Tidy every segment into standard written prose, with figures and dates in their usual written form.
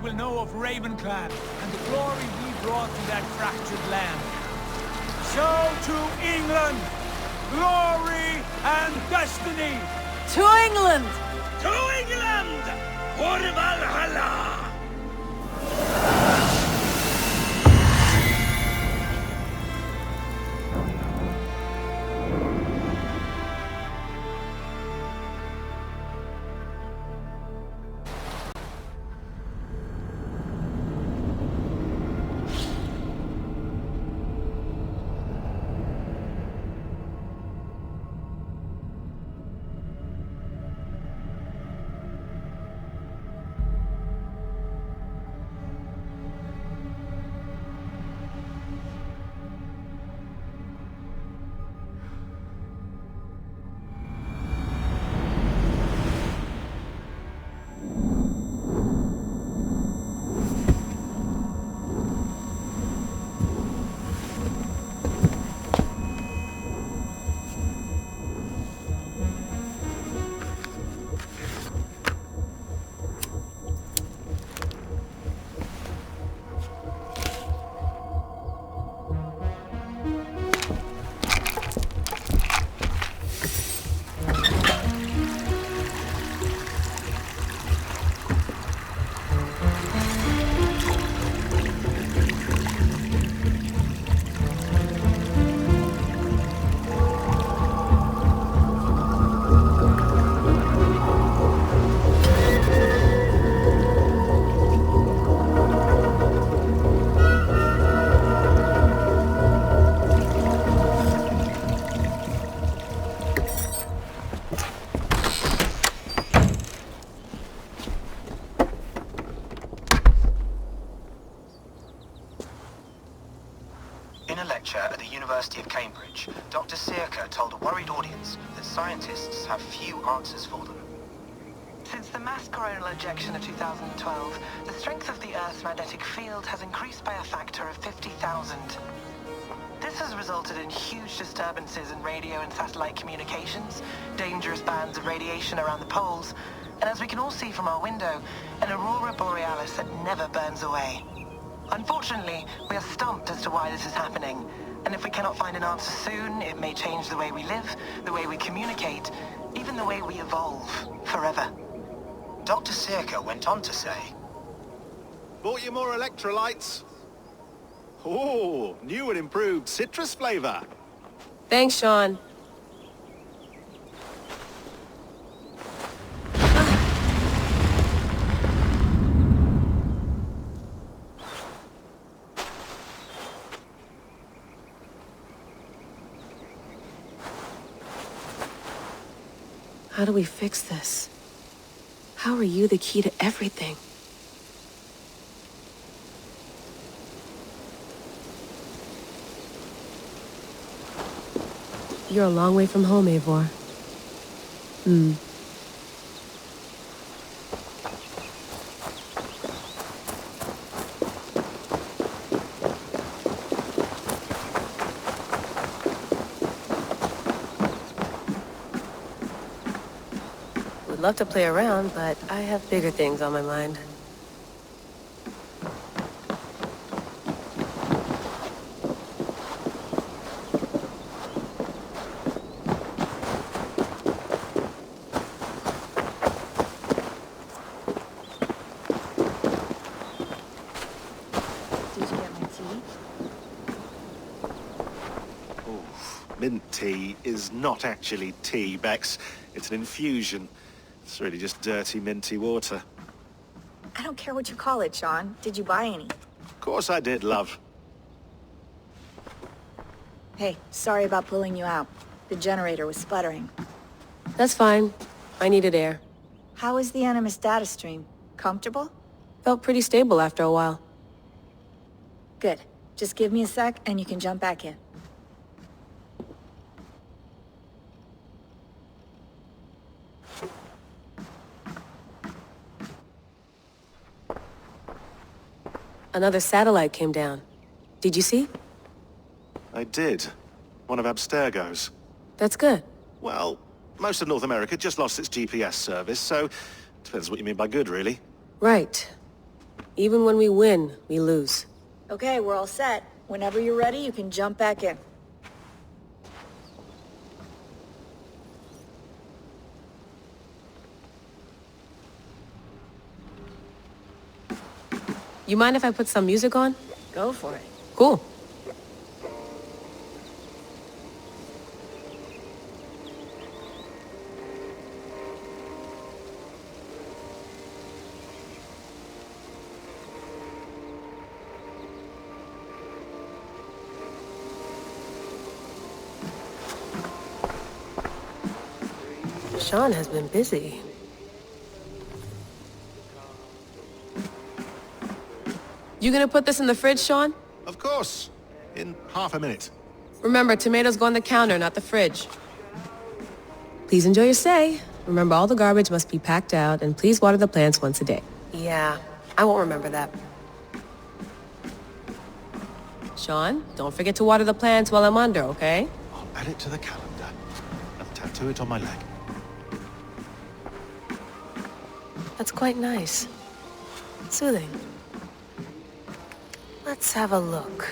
land will know of Ravenclan and the glory we brought to that fractured land. So to England, glory and destiny! To England! To England! For Valhalla! In a lecture at the University of Cambridge, Dr. Circa told a worried audience that scientists have few answers for them. Since the mass coronal ejection of 2012, the strength of the Earth's magnetic field has increased by a factor of 50,000. This has resulted in huge disturbances in radio and satellite communications, dangerous bands of radiation around the poles, and as we can all see from our window, an aurora borealis that never burns away. Unfortunately, we are stumped as to why this is happening, and if we cannot find an answer soon, it may change the way we live, the way we communicate, even the way we evolve, forever. Dr. Circa went on to say, "Bought you more electrolytes? Oh, new and improved citrus flavor." Thanks, Sean. How do we fix this? How are you the key to everything? You're a long way from home, Eivor. Would love to play around, but I have bigger things on my mind. Mint tea is not actually tea, Bex. It's an infusion. It's really just dirty, minty water. I don't care what you call it, Sean. Did you buy any? Of course I did, love. Hey, sorry about pulling you out. The generator was sputtering. That's fine. I needed air. How is the Animus data stream? Comfortable? Felt pretty stable after a while. Good. Just give me a sec and you can jump back in. Another satellite came down. Did you see? I did. One of Abstergo's. That's good. Well, most of North America just lost its GPS service, so depends what you mean by good, really. Right. Even when we win, we lose. Okay, we're all set. Whenever you're ready, you can jump back in. You mind if I put some music on? Go for it. Cool. Sean has been busy. You gonna put this in the fridge, Sean? Of course. In half a minute. Remember, tomatoes go on the counter, not the fridge. Please enjoy your stay. Remember, all the garbage must be packed out, and please water the plants once a day. Yeah, I won't remember that. Sean, don't forget to water the plants while I'm under, okay? I'll add it to the calendar and tattoo it on my leg. That's quite nice. Soothing. Let's have a look.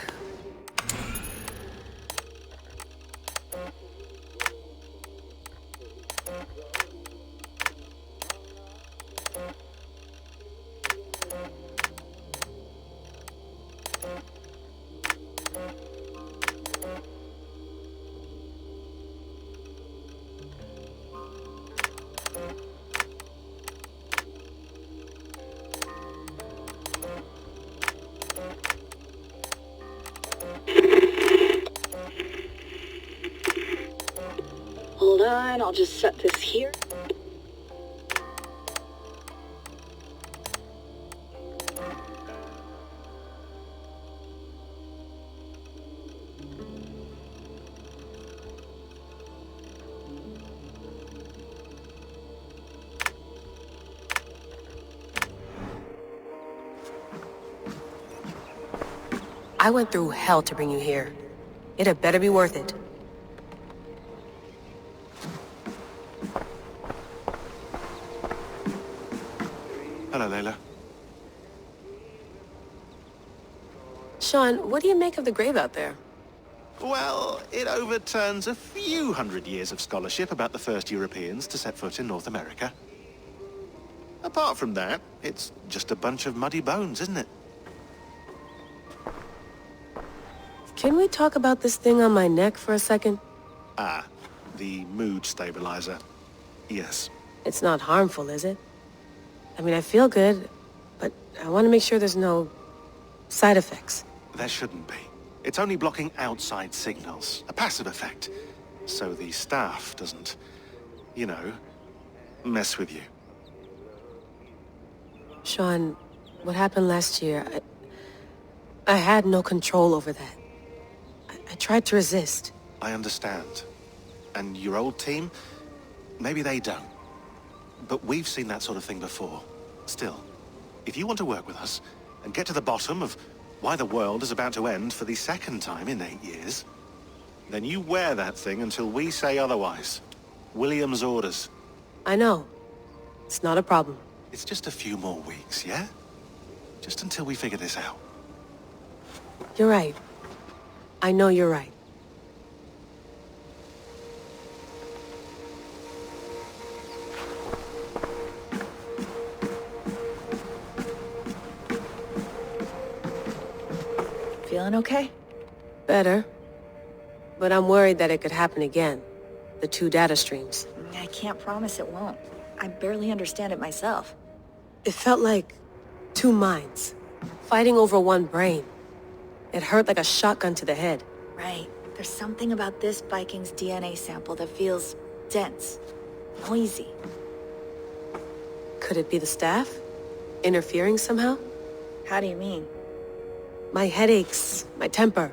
Hold on, I'll just set this here. I went through hell to bring you here. It had better be worth it. Hello, Layla. Sean, what do you make of the grave out there? Well, it overturns a few hundred years of scholarship about the first Europeans to set foot in North America. Apart from that, it's just a bunch of muddy bones, isn't it? Can we talk about this thing on my neck for a second? Ah, the mood stabilizer. Yes. It's not harmful, is it? I mean, I feel good, but I want to make sure there's no side effects. There shouldn't be. It's only blocking outside signals, a passive effect, so the staff doesn't, you know, mess with you. Sean, what happened last year, I had no control over that. I tried to resist. I understand. And your old team, maybe they don't. But we've seen that sort of thing before. Still, if you want to work with us and get to the bottom of why the world is about to end for the second time in 8 years, then you wear that thing until we say otherwise. William's orders. I know. It's not a problem. It's just a few more weeks, yeah? Just until we figure this out. You're right. I know you're right. Feeling okay? Better. But I'm worried that it could happen again. The 2 data streams. I can't promise it won't. I barely understand it myself. It felt like 2 minds, fighting over 1 brain. It hurt like a shotgun to the head. Right. There's something about this Viking's DNA sample that feels dense, noisy. Could it be the staff? Interfering somehow? How do you mean? My headaches, my temper.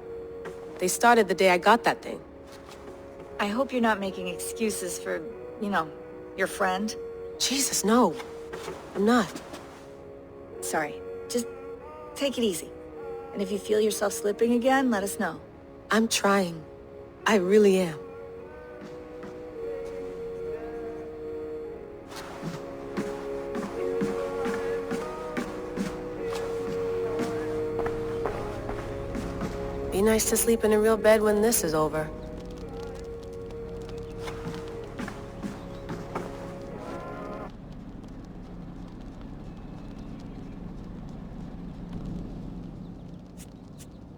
They started the day I got that thing. I hope you're not making excuses for, you know, your friend. Jesus, no. I'm not. Sorry. Just take it easy. And if you feel yourself slipping again, let us know. I'm trying. I really am. Be nice to sleep in a real bed when this is over.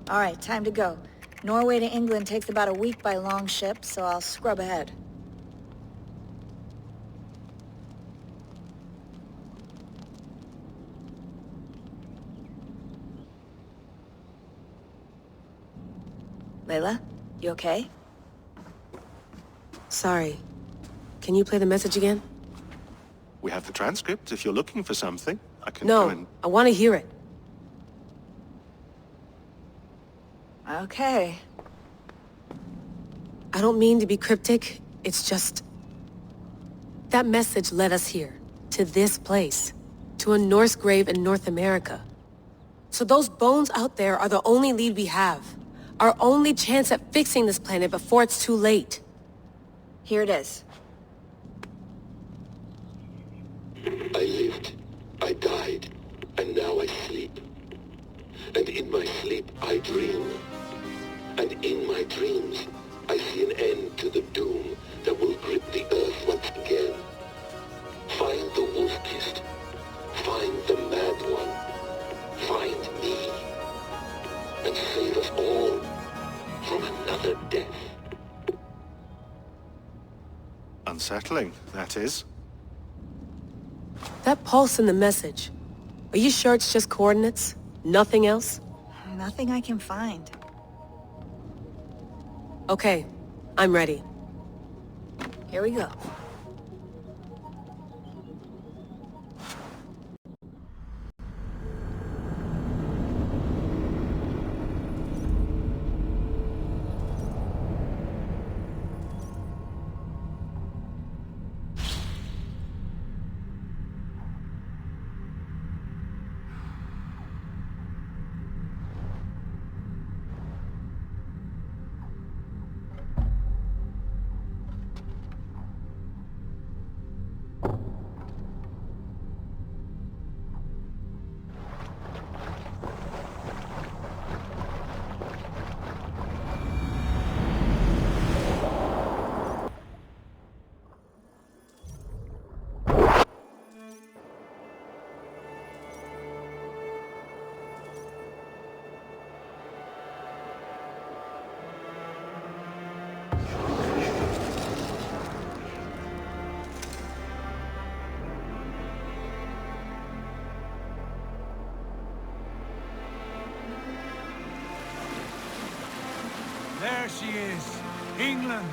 All right, time to go. Norway to England takes about a week by long ship, so I'll scrub ahead. Layla, you okay? Sorry. Can you play the message again? We have the transcript. If you're looking for something, I can No, go and... I want to hear it. Okay. I don't mean to be cryptic. It's just... That message led us here. To this place. To a Norse grave in North America. So those bones out there are the only lead we have. Our only chance at fixing this planet before it's too late. Here it is. I lived, I died, and now I sleep. And in my sleep I dream. And in my dreams, I see an end to the doom that will grip the earth once again. Find the wolf-kissed. Find the mad one. Find me. And save us all from another death. Unsettling, that is. That pulse in the message. Are you sure it's just coordinates? Nothing else? Nothing I can find. Okay, I'm ready. Here we go. There she is. England,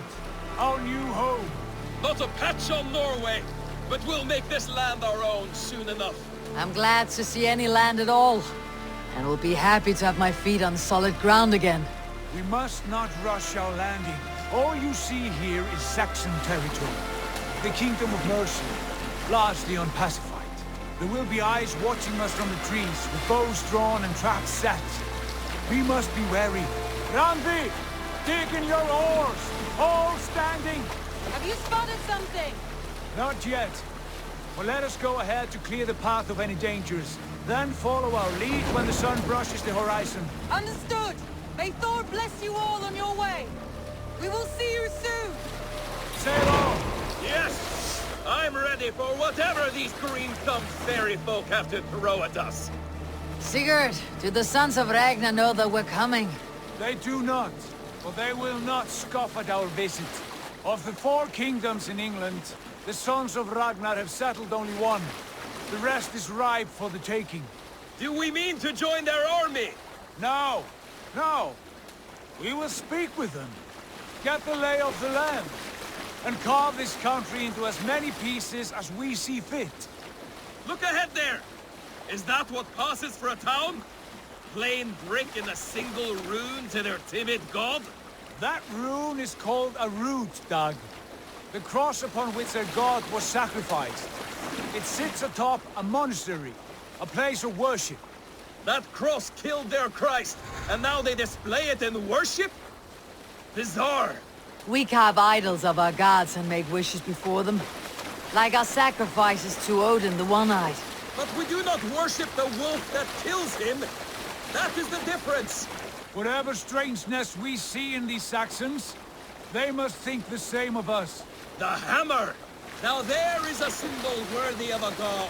our new home. Not a patch on Norway, but we'll make this land our own soon enough. I'm glad to see any land at all, and will be happy to have my feet on solid ground again. We must not rush our landing. All you see here is Saxon territory. The Kingdom of Mercia, largely unpacified. There will be eyes watching us from the trees, with bows drawn and traps set. We must be wary. Randvi, dig in your oars, all standing. Have you spotted something? Not yet. But let us go ahead to clear the path of any dangers. Then follow our lead when the sun brushes the horizon. Understood! May Thor bless you all on your way! We will see you soon! Sail on! Yes! I'm ready for whatever these green-thumbed fairy folk have to throw at us. Sigurd, do the sons of Ragnar know that we're coming? They do not, but they will not scoff at our visit. Of the 4 kingdoms in England, the sons of Ragnar have settled only one. The rest is ripe for the taking. Do we mean to join their army? No, no. We will speak with them, get the lay of the land, and carve this country into as many pieces as we see fit. Look ahead there! Is that what passes for a town? Plain brick in a single rune to their timid god? That rune is called a root, Dag. The cross upon which their god was sacrificed. It sits atop a monastery, a place of worship. That cross killed their Christ, and now they display it in worship? Bizarre. We carve idols of our gods and make wishes before them. Like our sacrifices to Odin, the One-Eyed. But we do not worship the wolf that kills him. That is the difference. Whatever strangeness we see in these Saxons, they must think the same of us. The hammer! Now there is a symbol worthy of a god.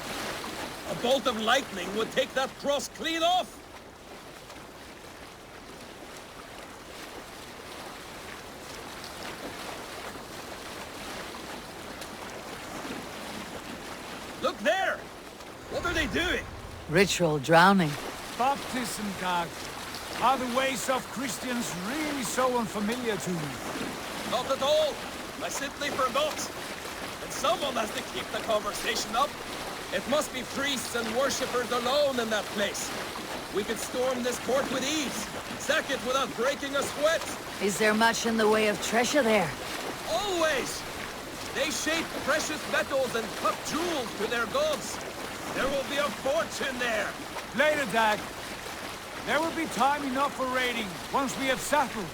A bolt of lightning would take that cross clean off! Look there! What are they doing? Ritual drowning. Baptism, God. Are the ways of Christians really so unfamiliar to you? Not at all! I simply forgot! And someone has to keep the conversation up. It must be priests and worshippers alone in that place. We could storm this port with ease, sack it without breaking a sweat. Is there much in the way of treasure there? Always! They shape precious metals and cut jewels to their gods. There will be a fortune there. Later, Dag. There will be time enough for raiding, once we have settled.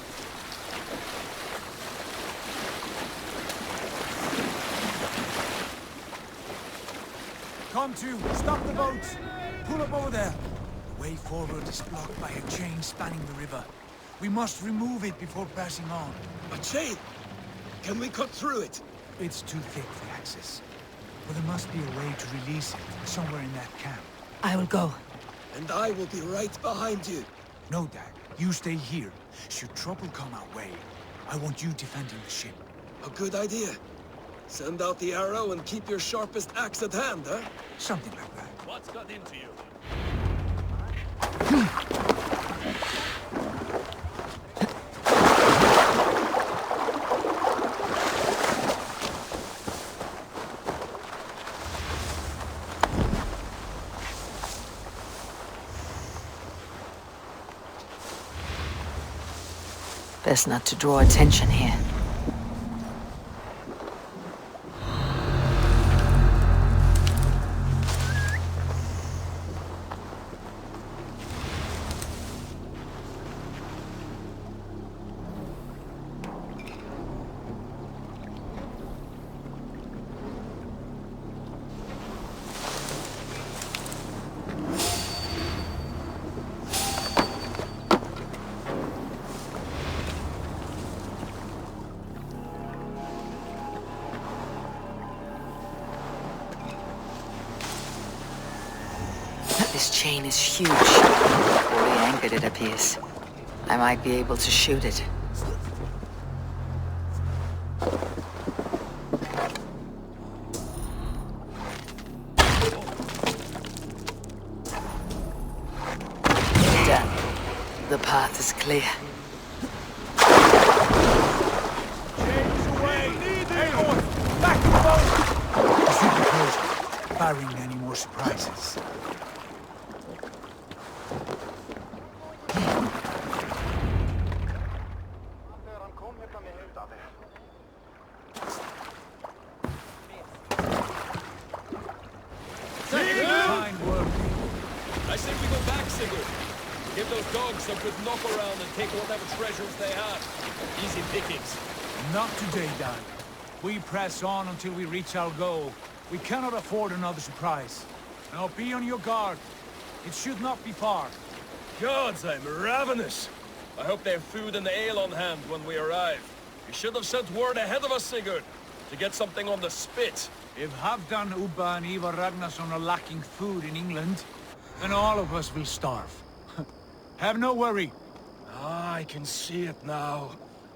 Come to, stop the boats. Pull up over there. The way forward is blocked by a chain spanning the river. We must remove it before passing on. A chain? Can we cut through it? It's too thick for access. But there must be a way to release it, somewhere in that camp. I will go. And I will be right behind you. No, Dag. You stay here. Should trouble come our way, I want you defending the ship. A good idea. Send out the arrow and keep your sharpest axe at hand, huh? Something like that. What's got into you? Best not to draw attention here. This chain is huge. Fully anchored, it appears. I might be able to shoot it. Done. The path is clear. James, away! Hey, boy! Back to the boat! The ship approaching, barring any more surprises. Fine work. I say we go back, Sigurd. Give those dogs some good knock around and take whatever treasures they have. Easy pickings. Not today, Dag. We press on until we reach our goal. We cannot afford another surprise. Now be on your guard. It should not be far. Gods, I'm ravenous. I hope they have food and ale on hand when we arrive. You should have sent word ahead of us, Sigurd, to get something on the spit. If Halfdan, Ubba and Ivar Ragnarsson are lacking food in England, then all of us will starve. Have no worry. Ah, I can see it now.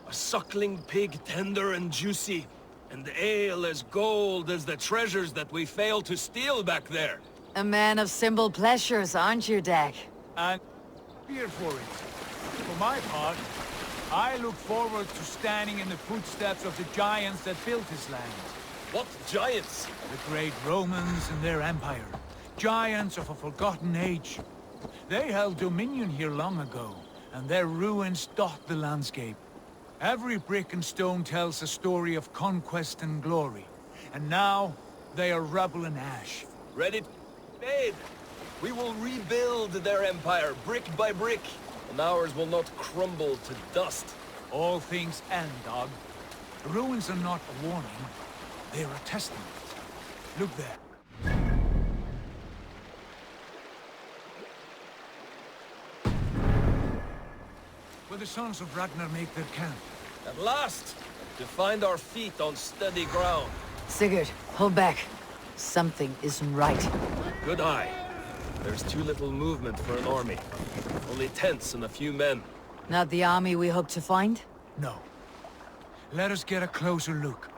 A suckling pig, tender and juicy. And ale as gold as the treasures that we failed to steal back there. A man of simple pleasures, aren't you, Dag? And here for it. For my part, I look forward to standing in the footsteps of the giants that built this land. What giants? The great Romans and their empire. Giants of a forgotten age. They held dominion here long ago, and their ruins dot the landscape. Every brick and stone tells a story of conquest and glory. And now, they are rubble and ash. Ready to fade. We will rebuild their empire brick by brick, and ours will not crumble to dust. All things end, dog. The ruins are not a warning. They are a testament. Look there. where the sons of Ragnar make their camp. At last! To find our feet on steady ground. Sigurd, hold back. Something isn't right. Good eye. There's too little movement for an army. Only tents and a few men. Not the army we hope to find? No. Let us get a closer look.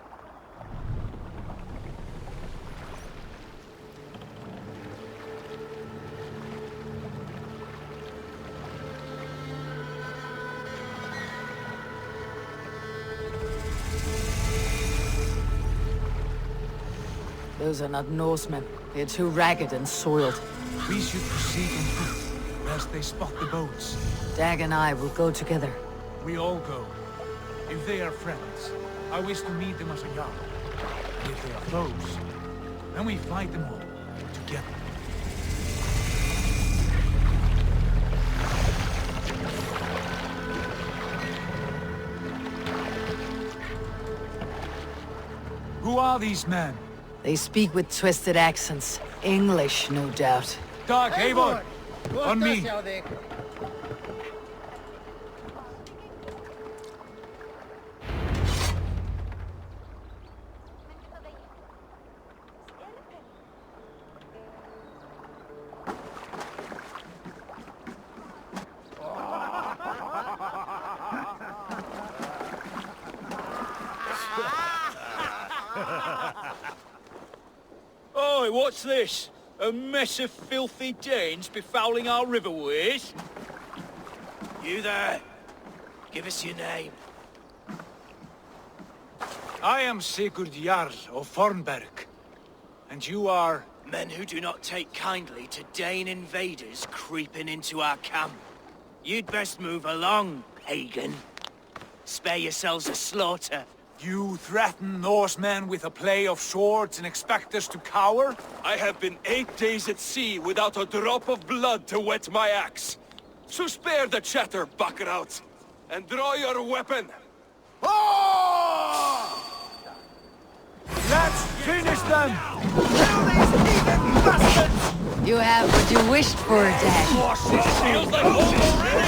Those are not Norsemen. They're too ragged and soiled. We should proceed on foot, lest they spot the boats. Dag and I will go together. We all go. If they are friends, I wish to meet them as a yard. And if they are foes, then we fight them all, together. Who are these men? They speak with twisted accents. English, no doubt. Dag, Eivor! On me! Oi, what's this? A mess of filthy Danes befouling our riverways? You there? Give us your name. I am Sigurd Jarl of Fornberg. And you are... Men who do not take kindly to Dane invaders creeping into our camp. You'd best move along, pagan. Spare yourselves a slaughter. You threaten Norsemen with a play of swords and expect us to cower? I have been 8 days at sea without a drop of blood to wet my axe. So spare the chatter, buckerouts, and draw your weapon. Oh! Let's finish them! You have what you wished for, Dag. Feels like home already!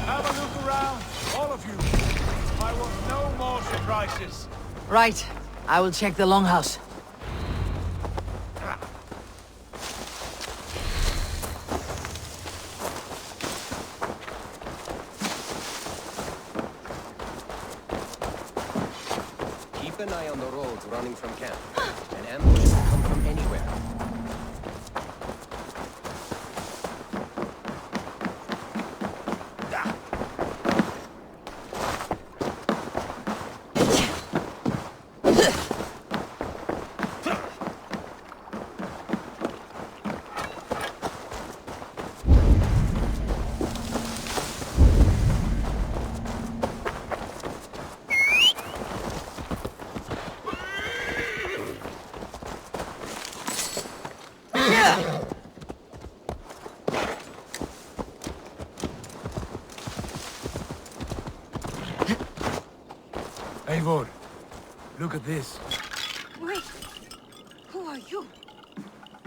Have a look around, all of you. I want no more surprises. Right. I will check the longhouse. Keep an eye on the roads running from camp. An ambush can come from anywhere. Eivor, look at this. Wait. Who are you?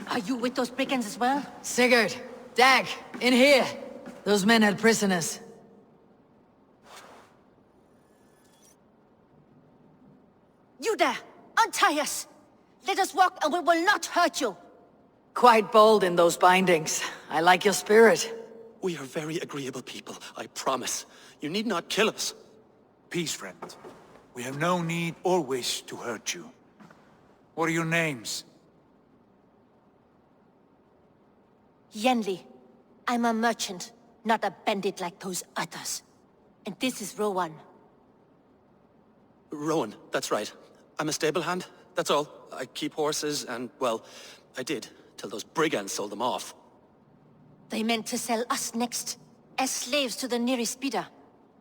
Are you with those brigands as well? Sigurd, Dag, in here. Those men had prisoners. You there! Untie us! Let us walk and we will not hurt you! Quite bold in those bindings. I like your spirit. We are very agreeable people, I promise. You need not kill us. Peace, friend. We have no need or wish to hurt you. What are your names? Yenli. I'm a merchant, not a bandit like those others. And this is Rowan. Rowan, that's right. I'm a stable hand, that's all. I keep horses and, well, I did, till those brigands sold them off. They meant to sell us next, as slaves to the nearest bidder.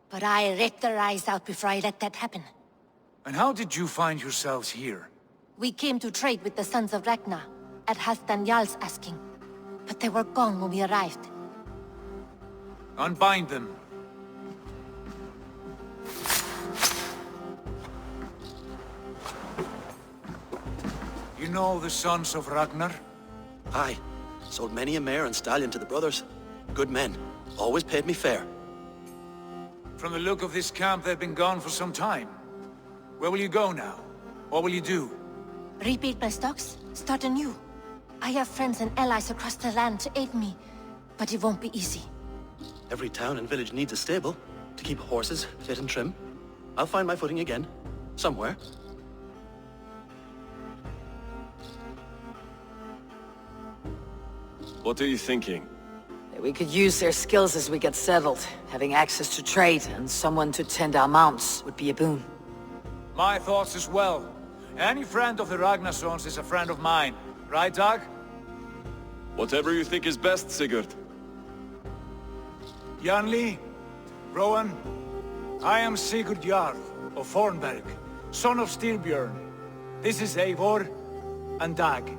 But I ripped their eyes out before I let that happen. And how did you find yourselves here? We came to trade with the Sons of Ragnar, at Halfdan Jarl's asking. But they were gone when we arrived. Unbind them. You know the Sons of Ragnar? Aye. Sold many a mare and stallion to the brothers. Good men. Always paid me fair. From the look of this camp, they've been gone for some time. Where will you go now? What will you do? Rebuild my stocks, start anew. I have friends and allies across the land to aid me, but it won't be easy. Every town and village needs a stable, to keep horses fit and trim. I'll find my footing again. Somewhere. What are you thinking? We could use their skills as we get settled. Having access to trade and someone to tend our mounts would be a boon. My thoughts as well. Any friend of the Ragnarsons is a friend of mine. Right, Dag? Whatever you think is best, Sigurd. Janli, Rowan, I am Sigurd Jarl of Fornberg, son of Styrbjörn. This is Eivor and Dag.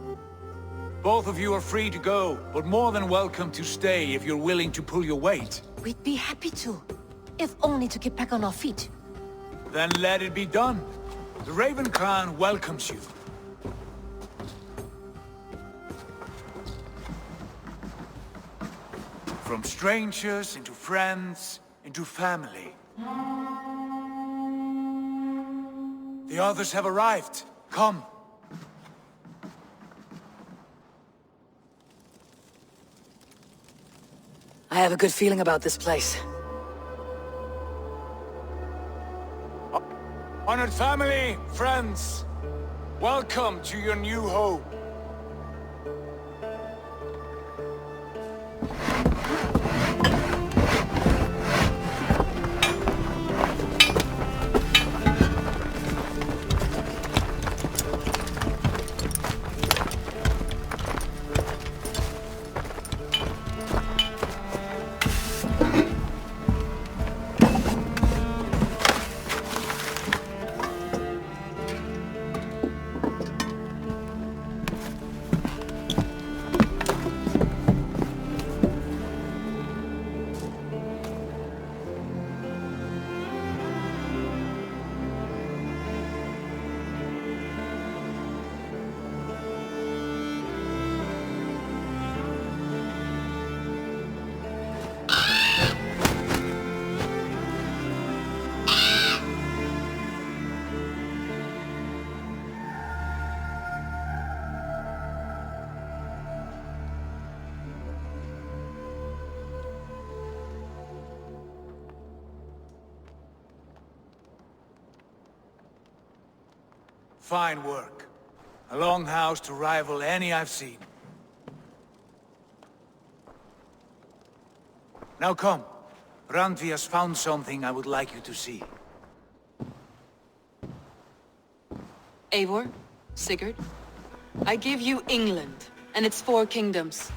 Both of you are free to go, but more than welcome to stay if you're willing to pull your weight. We'd be happy to, if only to get back on our feet. Then let it be done. The Raven Clan welcomes you. From strangers into friends, into family. The others have arrived. Come. I have a good feeling about this place. Honored family, friends, welcome to your new home. Fine work. A longhouse to rival any I've seen. Now come. Randvi has found something I would like you to see. Eivor, Sigurd, I give you England and its 4 kingdoms.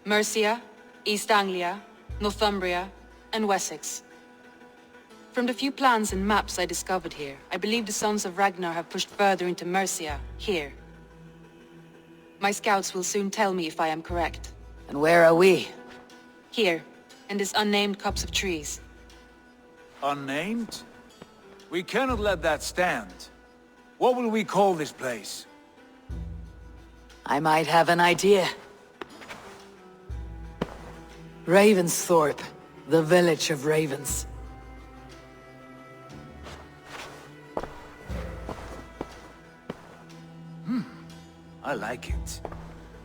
Mercia, East Anglia, Northumbria, and Wessex. From the few plans and maps I discovered here, I believe the Sons of Ragnar have pushed further into Mercia, here. My scouts will soon tell me if I am correct. And where are we? Here, in this unnamed copse of trees. Unnamed? We cannot let that stand. What will we call this place? I might have an idea. Ravensthorpe, the village of ravens. I like it.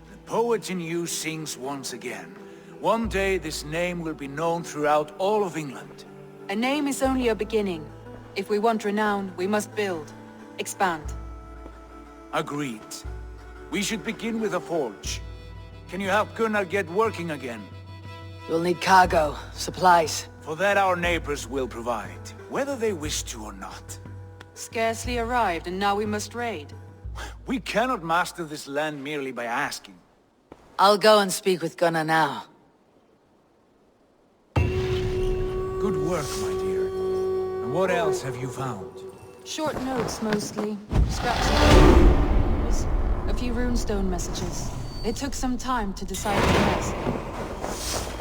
The poet in you sings once again. One day this name will be known throughout all of England. A name is only a beginning. If we want renown, we must build. Expand. Agreed. We should begin with a forge. Can you help Gunnar get working again? We'll need cargo, supplies. For that our neighbors will provide, whether they wish to or not. Scarcely arrived, and now we must raid. We cannot master this land merely by asking. I'll go and speak with Gunnar now. Good work, my dear. And what else have you found? Short notes, mostly. Scraps of papers. A few runestone messages. It took some time to decipher the rest.